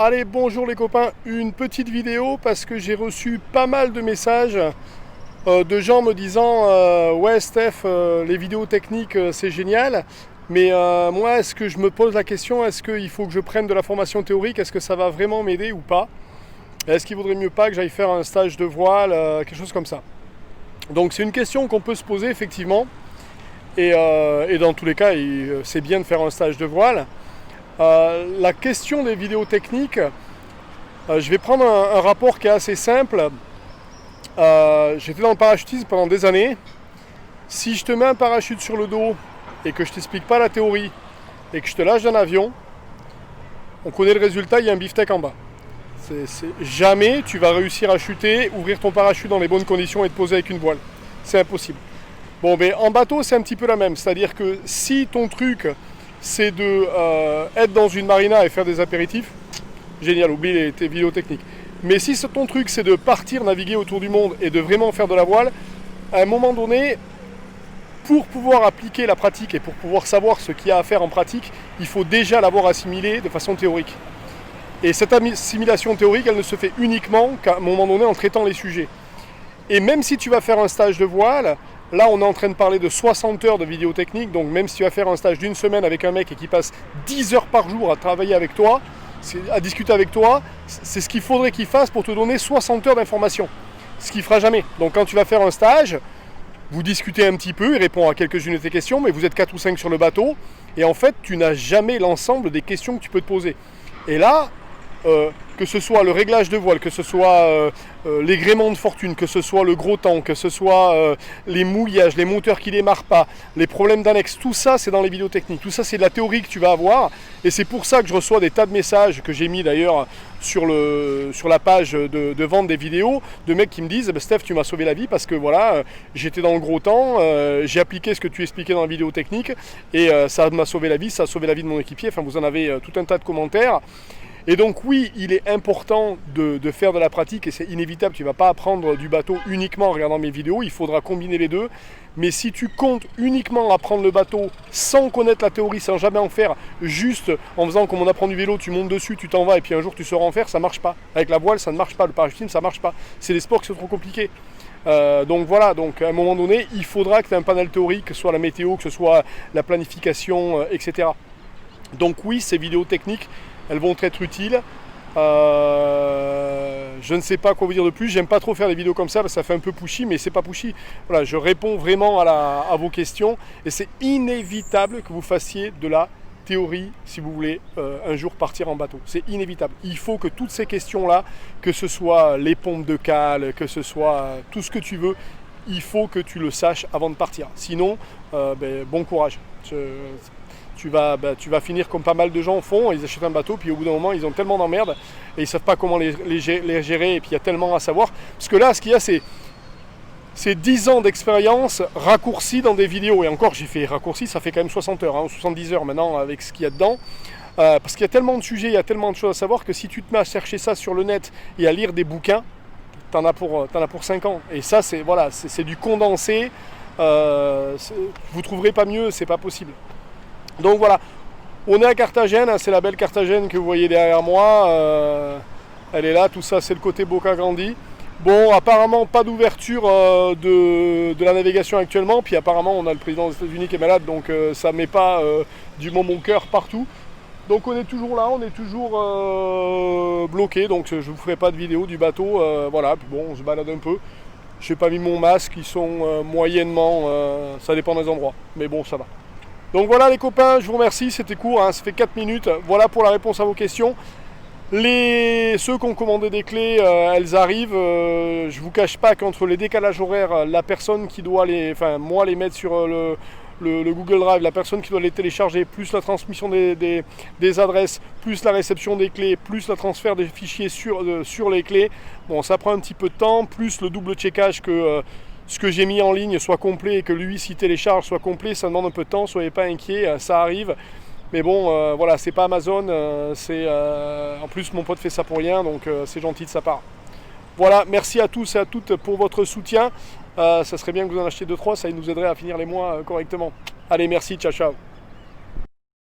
Allez, bonjour les copains, une petite vidéo parce que j'ai reçu pas mal de messages de gens me disant ouais Steph, les vidéos techniques c'est génial, mais moi est-ce que je me pose la question, est-ce qu'il faut que je prenne de la formation théorique, est-ce que ça va vraiment m'aider ou pas? Est-ce qu'il vaudrait mieux pas que j'aille faire un stage de voile, quelque chose comme ça? Donc c'est une question qu'on peut se poser effectivement, et dans tous les cas c'est bien de faire un stage de voile. La question des vidéos techniques, je vais prendre un rapport qui est assez simple. J'étais dans le parachutisme pendant des années. Si je te mets un parachute sur le dos et que je t'explique pas la théorie et que je te lâche d'un avion, on connaît le résultat, il y a un beefsteak en bas. Jamais tu vas réussir à chuter, ouvrir ton parachute dans les bonnes conditions et te poser avec une voile. C'est impossible. Bon, mais en bateau, c'est un petit peu la même. C'est-à-dire que si ton truc, c'est de être dans une marina et faire des apéritifs, génial, oublie tes vidéos techniques. Mais si ton truc, c'est de partir naviguer autour du monde et de vraiment faire de la voile, à un moment donné, pour pouvoir appliquer la pratique et pour pouvoir savoir ce qu'il y a à faire en pratique, il faut déjà l'avoir assimilé de façon théorique. Et cette assimilation théorique, elle ne se fait uniquement qu'à un moment donné en traitant les sujets. Et même si tu vas faire un stage de voile, là on est en train de parler de 60 heures de vidéo technique, donc même si tu vas faire un stage d'une semaine avec un mec et qui passe 10 heures par jour à travailler avec toi, à discuter avec toi, c'est ce qu'il faudrait qu'il fasse pour te donner 60 heures d'informations. Ce qu'il ne fera jamais. Donc quand tu vas faire un stage, vous discutez un petit peu, il répond à quelques-unes de tes questions, mais vous êtes 4 ou 5 sur le bateau, et en fait tu n'as jamais l'ensemble des questions que tu peux te poser. Et là, que ce soit le réglage de voile, que ce soit les gréements de fortune, que ce soit le gros temps, que ce soit les mouillages, les moteurs qui ne démarrent pas, les problèmes d'annexe, tout ça c'est dans les vidéos techniques, tout ça c'est de la théorie que tu vas avoir, et c'est pour ça que je reçois des tas de messages que j'ai mis d'ailleurs sur la page de vente des vidéos, de mecs qui me disent Steph, tu m'as sauvé la vie parce que voilà, j'étais dans le gros temps, j'ai appliqué ce que tu expliquais dans la vidéo technique, et ça m'a sauvé la vie, ça a sauvé la vie de mon équipier, enfin vous en avez tout un tas de commentaires. Et donc oui, il est important de faire de la pratique et c'est inévitable, tu ne vas pas apprendre du bateau uniquement en regardant mes vidéos, il faudra combiner les deux. Mais si tu comptes uniquement apprendre le bateau sans connaître la théorie, sans jamais en faire, juste en faisant comme on apprend du vélo, tu montes dessus, tu t'en vas et puis un jour tu sauras en faire, ça ne marche pas. Avec la voile, ça ne marche pas, le parachutisme, ça ne marche pas. C'est des sports qui sont trop compliqués. Donc voilà, donc à un moment donné, il faudra que tu aies un panel théorique, que ce soit la météo, que ce soit la planification, etc. Donc oui, ces vidéos techniques, elles vont être utiles. Je ne sais pas quoi vous dire de plus. J'aime pas trop faire des vidéos comme ça parce que ça fait un peu pushy, mais c'est pas pushy. Voilà, je réponds vraiment à vos questions et c'est inévitable que vous fassiez de la théorie si vous voulez un jour partir en bateau. C'est inévitable. Il faut que toutes ces questions-là, que ce soit les pompes de cale, que ce soit tout ce que tu veux, il faut que tu le saches avant de partir. Sinon, bon courage. Tu vas finir comme pas mal de gens font, ils achètent un bateau, puis au bout d'un moment, ils ont tellement d'emmerdes, et ils ne savent pas comment les gérer, et puis il y a tellement à savoir. Parce que là, ce qu'il y a, c'est 10 ans d'expérience raccourcis dans des vidéos. Et encore, j'ai fait raccourci, ça fait quand même 60 heures, 70 heures maintenant avec ce qu'il y a dedans. Parce qu'il y a tellement de sujets, il y a tellement de choses à savoir, que si tu te mets à chercher ça sur le net et à lire des bouquins, t'en as pour 5 ans. Et ça, c'est du condensé. Vous trouverez pas mieux, c'est pas possible. Donc voilà, on est à Carthagène, hein, c'est la belle Carthagène que vous voyez derrière moi, elle est là, tout ça c'est le côté Boca Grandi. Bon, apparemment pas d'ouverture de la navigation actuellement, puis apparemment on a le président des États-Unis qui est malade, donc ça met pas du mon cœur partout. Donc on est toujours là, on est toujours bloqué, donc je vous ferai pas de vidéo du bateau, voilà, puis bon on se balade un peu. Je n'ai pas mis mon masque, ils sont moyennement, ça dépend des endroits, mais bon ça va. Donc voilà les copains, je vous remercie, c'était court, hein, ça fait 4 minutes. Voilà pour la réponse à vos questions. Ceux qui ont commandé des clés, elles arrivent. Je vous cache pas qu'entre les décalages horaires, la personne qui doit moi les mettre sur le Google Drive, la personne qui doit les télécharger, plus la transmission des adresses, plus la réception des clés, plus le transfert des fichiers sur les clés, bon ça prend un petit peu de temps, plus le double checkage que ce que j'ai mis en ligne soit complet et que lui s'il télécharge soit complet, ça demande un peu de temps, soyez pas inquiets, ça arrive. Mais bon, voilà, c'est pas Amazon, en plus mon pote fait ça pour rien, donc c'est gentil de sa part. Voilà, merci à tous et à toutes pour votre soutien. Ça serait bien que vous en achetiez 2-3, ça nous aiderait à finir les mois correctement. Allez, merci, ciao ciao.